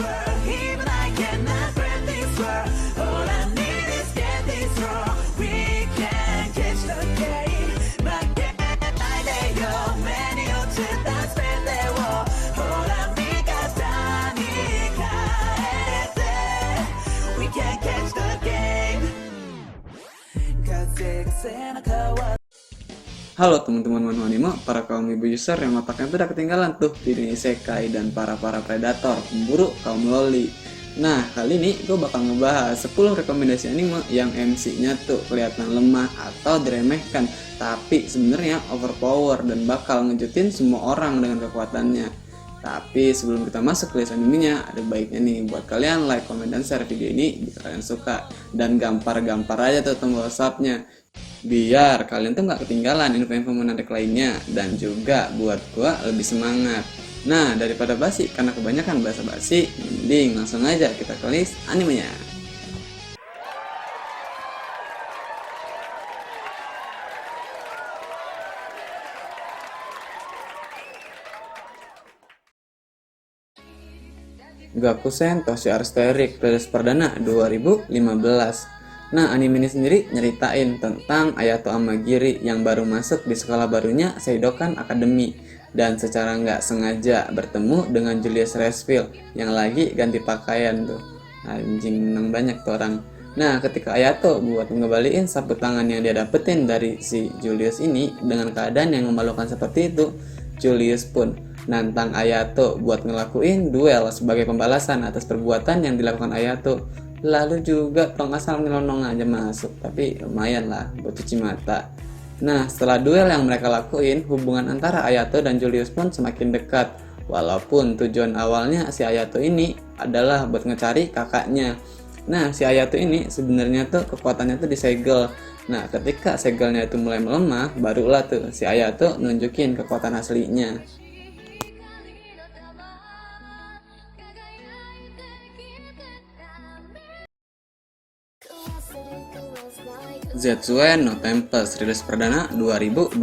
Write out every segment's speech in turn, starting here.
world, even I cannot grant this world. All I need is get this wrong. We can catch the game. 맞게 날려요. Many 어쩌다 spend 호랑이가 다니까 we can catch the game. Halo teman-teman Wano Anime, para kaum ibu user yang otaknya tuh udah ketinggalan tuh di dunia isekai dan para predator, pemburu kaum loli. Nah, kali ini gue bakal ngebahas 10 rekomendasi anime yang MC-nya tuh kelihatan lemah atau diremehkan, tapi sebenarnya overpower dan bakal ngejutin semua orang dengan kekuatannya. Tapi sebelum kita masuk ke list animenya, ada baiknya nih buat kalian like, comment, dan share video ini jika kalian suka. Dan gampar aja tuh tombol subscribe-nya, biar kalian tuh nggak ketinggalan info-info menarik lainnya. Dan juga buat gua lebih semangat. Nah, daripada basi, karena kebanyakan basa-basi, mending langsung aja kita ke list animenya. Gakusen Toshi Asterik rilis perdana 2015. Nah, anime ini sendiri nyeritain tentang Ayato Amagiri yang baru masuk di sekolah barunya Seidokan Academy dan secara nggak sengaja bertemu dengan Julius Resfield yang lagi ganti pakaian tuh. Anjing, menang banyak tuh orang. Nah, ketika Ayato buat ngembaliin sapu tangan yang dia dapetin dari si Julius ini dengan keadaan yang memalukan seperti itu, Julius pun nantang Ayato buat ngelakuin duel sebagai pembalasan atas perbuatan yang dilakukan Ayato. Lalu juga tong asal nyelonong aja masuk, tapi lumayan lah buat cuci mata. Nah, setelah duel yang mereka lakuin, hubungan antara Ayato dan Julius pun semakin dekat. Walaupun tujuan awalnya si Ayato ini adalah buat ngecari kakaknya. Nah, si Ayato ini sebenarnya tuh kekuatannya tuh disegel. Nah, ketika segelnya itu mulai melemah, barulah tuh si Ayato nunjukin kekuatan aslinya. Zetsuen no Tempest rilis perdana 2012.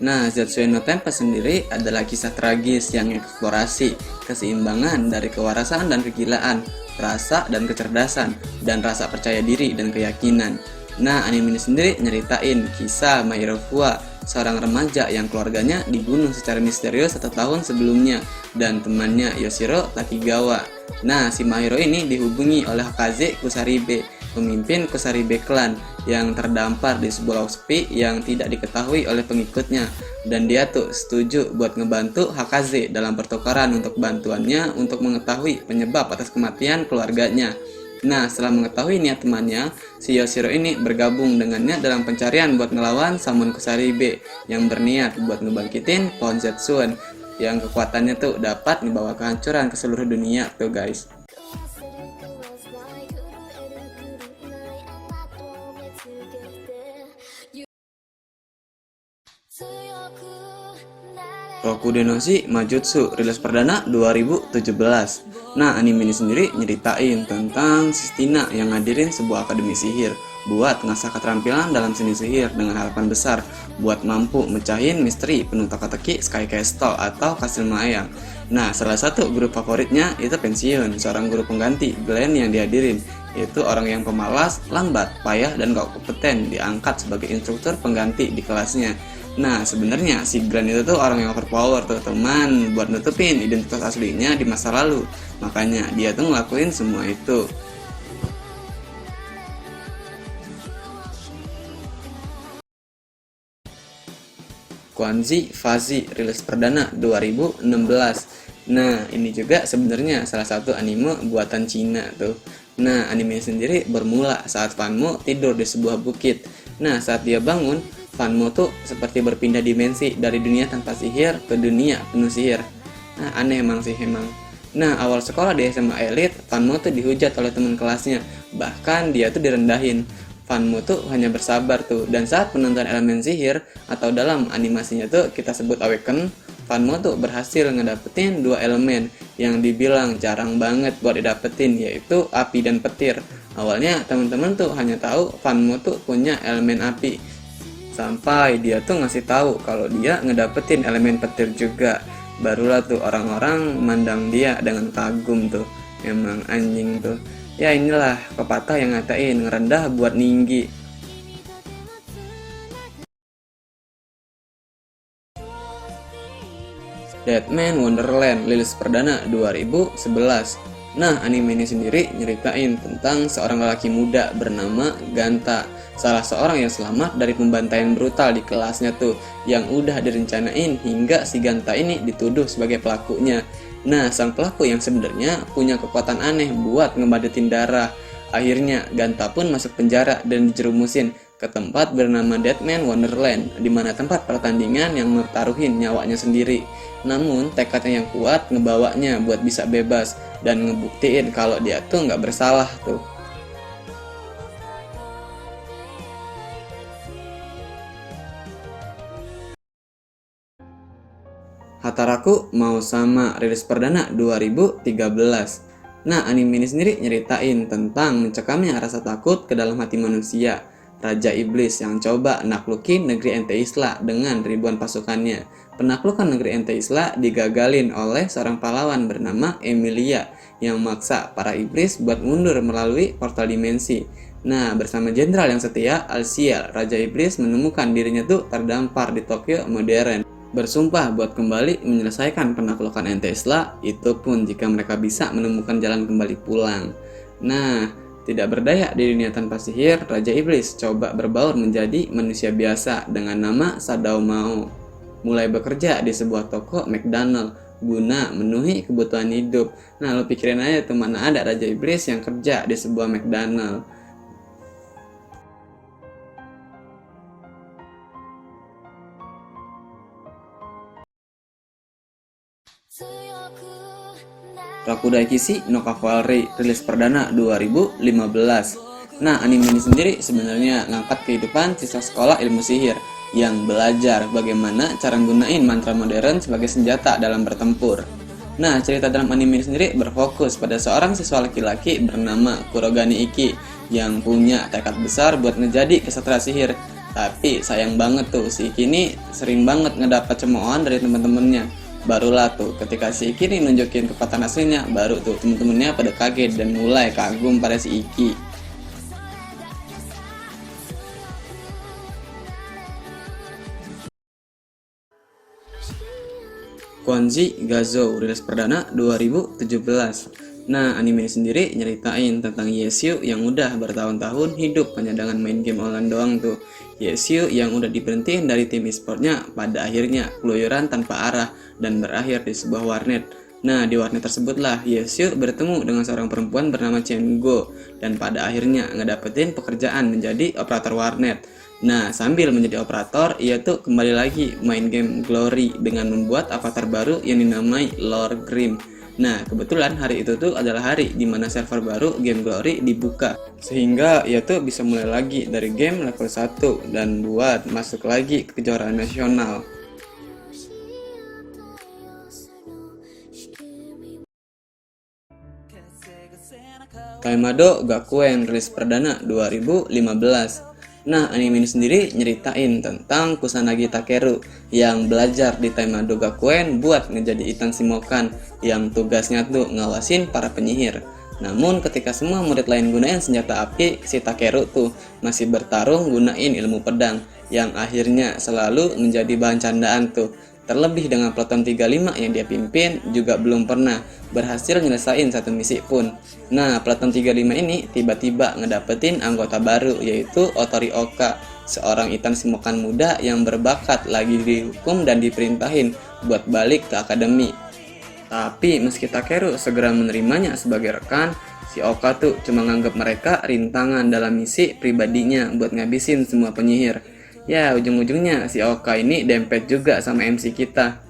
Nah, Zetsuen no Tempest sendiri adalah kisah tragis yang eksplorasi keseimbangan dari kewarasan dan kegilaan, rasa dan kecerdasan, dan rasa percaya diri dan keyakinan. Nah, anime ini sendiri nyeritain kisah Mairo Fuwa, seorang remaja yang keluarganya dibunuh secara misterius 1 tahun sebelumnya, dan temannya Yoshiro Takigawa. Nah, si Mairo ini dihubungi oleh Hakaze Kusaribe, pemimpin Kusaribe Clan yang terdampar di sebuah laut sepi yang tidak diketahui oleh pengikutnya, dan dia tuh setuju buat ngebantu Hakaze dalam pertukaran untuk bantuannya untuk mengetahui penyebab atas kematian keluarganya. Nah, setelah mengetahui niat temannya, si Yoshiro ini bergabung dengannya dalam pencarian buat ngelawan Samon Kusaribe yang berniat buat ngebangkitin pohon Zetsuen yang kekuatannya tuh dapat membawa kehancuran ke seluruh dunia tuh guys. Rokudenoshi Majutsu rilis perdana 2017. Nah, anime ini sendiri nyeritain tentang Sistina yang ngadirin sebuah akademi sihir buat ngasah keterampilan dalam seni sihir dengan harapan besar buat mampu mecahin misteri penuh teka-teki Sky Castle atau Kastil Melayang. Nah, salah satu guru favoritnya itu pensiun, seorang guru pengganti Glenn yang dihadirin, yaitu orang yang pemalas, lambat, payah, dan gak kompeten diangkat sebagai instruktur pengganti di kelasnya. Nah, sebenarnya si Glenn itu tuh orang yang overpower tuh teman buat nutupin identitas aslinya di masa lalu. Makanya dia tuh ngelakuin semua itu. Quanzi Fazi rilis perdana 2016. Nah, ini juga sebenarnya salah satu anime buatan Cina tuh. Nah, anime sendiri bermula saat Fanmo tidur di sebuah bukit. Nah, saat dia bangun, Fanmo tuh seperti berpindah dimensi dari dunia tanpa sihir ke dunia penuh sihir. Nah, aneh emang sih emang. Nah, awal sekolah di SMA Elite, Fanmo tuh dihujat oleh teman kelasnya. Bahkan dia tuh direndahin. Fanmo tuh hanya bersabar tuh, dan saat penonton elemen sihir atau dalam animasinya tuh kita sebut Awaken, Fanmo tuh berhasil ngedapetin 2 elemen yang dibilang jarang banget buat didapetin, yaitu api dan petir. Awalnya teman-teman tuh hanya tahu Fanmo tuh punya elemen api, sampai dia tuh ngasih tahu kalau dia ngedapetin elemen petir juga. Barulah tuh orang-orang mandang dia dengan kagum tuh. Emang anjing tuh. Ya inilah pepatah yang ngatain ngerendah buat ninggi. Deadman Wonderland rilis perdana 2011. Nah, anime ini sendiri nyeritain tentang seorang lelaki muda bernama Ganta, salah seorang yang selamat dari pembantaian brutal di kelasnya tuh, yang udah direncanain hingga si Ganta ini dituduh sebagai pelakunya. Nah, sang pelaku yang sebenarnya punya kekuatan aneh buat ngebadatin darah. Akhirnya, Ganta pun masuk penjara dan dijerumusin ke tempat bernama Deadman Wonderland, di mana tempat pertandingan yang mempertaruhin nyawanya sendiri. Namun, tekadnya yang kuat ngebawanya buat bisa bebas dan ngebuktiin kalau dia tuh nggak bersalah tuh. Hataraku Mau Sama rilis perdana 2013. Nah, anime ini sendiri nyeritain tentang mencekamnya rasa takut ke dalam hati manusia. Raja Iblis yang coba naklukin negeri Ente Isla dengan ribuan pasukannya. Penaklukan negeri Ente Isla digagalin oleh seorang pahlawan bernama Emilia yang maksa para iblis buat mundur melalui portal dimensi. Nah, bersama jenderal yang setia, Alciel, Raja Iblis menemukan dirinya tuh terdampar di Tokyo modern. Bersumpah buat kembali menyelesaikan penaklukan Ente Isla, itu pun jika mereka bisa menemukan jalan kembali pulang. Nah, tidak berdaya di dunia tanpa sihir, Raja Iblis coba berbaur menjadi manusia biasa dengan nama Sadao Mao. Mulai bekerja di sebuah toko McDonald guna memenuhi kebutuhan hidup. Nah, lo pikirin aja tuh, mana ada Raja Iblis yang kerja di sebuah McDonald. Rakudai Kishi no Cavalry rilis perdana 2015. Nah, anime ini sendiri sebenarnya ngangkat kehidupan siswa sekolah ilmu sihir yang belajar bagaimana cara gunain mantra modern sebagai senjata dalam bertempur. Nah, cerita dalam anime ini sendiri berfokus pada seorang siswa laki-laki bernama Kurogane Iki yang punya tekad besar buat ngejadi kesatria sihir. Tapi sayang banget tuh, si Iki ini sering banget ngedapat cemoohan dari teman-temannya. Barulah tuh ketika si Iki nih nunjukin kekuatan aslinya, baru tuh temen-temennya pada kaget dan mulai kagum pada si Iki. Konji Gazo rilis perdana 2017. Nah, anime ini sendiri nyeritain tentang Yesyu yang udah bertahun-tahun hidup hanya dengan main game online doang tuh. Yesyu yang udah diberhentiin dari tim e-sportnya pada akhirnya keluyuran tanpa arah dan berakhir di sebuah warnet. Nah, di warnet tersebutlah Yesyu bertemu dengan seorang perempuan bernama Chen Go dan pada akhirnya ngedapetin pekerjaan menjadi operator warnet. Nah, sambil menjadi operator, ia tuh kembali lagi main game Glory dengan membuat avatar baru yang dinamai Lord Grim. Nah, kebetulan hari itu tuh adalah hari di mana server baru game Glory dibuka, sehingga ia tuh bisa mulai lagi dari game level 1 dan buat masuk lagi ke kejuaraan nasional. Taimado Gakuen rilis perdana 2015. Nah, anime ini sendiri nyeritain tentang Kusanagi Takeru yang belajar di Taimado Gakuen buat ngejadi Itan Shimokan yang tugasnya tuh ngawasin para penyihir. Namun ketika semua murid lain gunain senjata api, si Takeru tuh masih bertarung gunain ilmu pedang yang akhirnya selalu menjadi bahan candaan tuh. Terlebih dengan Peleton 35 yang dia pimpin juga belum pernah berhasil nyelesain satu misi pun. Nah, Peleton 35 ini tiba-tiba ngedapetin anggota baru yaitu Otori Oka, seorang Itan Shimokan muda yang berbakat lagi dihukum dan diperintahin buat balik ke akademi. Tapi meski Takeru segera menerimanya sebagai rekan, si Oka tuh cuma nganggap mereka rintangan dalam misi pribadinya buat ngabisin semua penyihir. Ya, ujung-ujungnya si Oka ini dempet juga sama MC kita.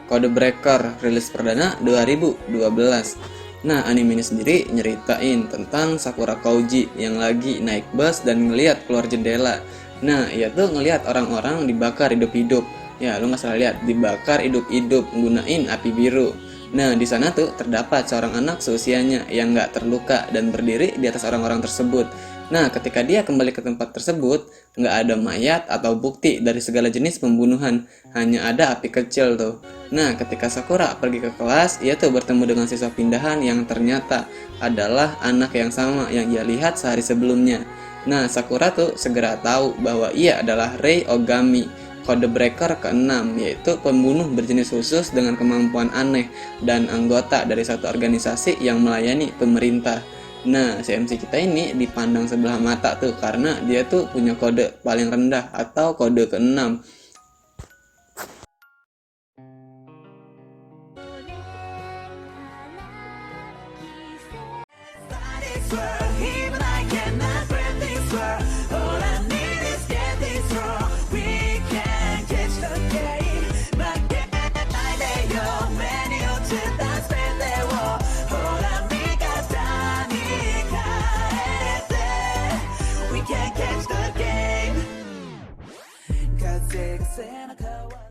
Code Breaker rilis perdana 2012. Nah, anime ini sendiri nyeritain tentang Sakura Kouji yang lagi naik bus dan ngeliat keluar jendela. Nah, ia tuh ngeliat orang-orang dibakar hidup-hidup. Ya, lu nggak salah lihat, dibakar hidup-hidup gunain api biru. Nah, di sana tuh terdapat seorang anak seusianya yang nggak terluka dan berdiri di atas orang-orang tersebut. Nah, ketika dia kembali ke tempat tersebut, nggak ada mayat atau bukti dari segala jenis pembunuhan, hanya ada api kecil tuh. Nah, ketika Sakura pergi ke kelas, ia tuh bertemu dengan siswa pindahan yang ternyata adalah anak yang sama yang ia lihat sehari sebelumnya. Nah, Sakura tuh segera tahu bahwa ia adalah Rei Ogami, kode breaker ke-6, yaitu pembunuh berjenis khusus dengan kemampuan aneh dan anggota dari satu organisasi yang melayani pemerintah. Nah, si MC kita ini dipandang sebelah mata tuh karena dia tuh punya kode paling rendah atau kode ke-6. this world, even I cannot grab this world. All I need is get this wrong. We can catch the game. 막대요 many 어쩌다 spend 호랑이가 다니까 we can catch the game. 'Cause it's in a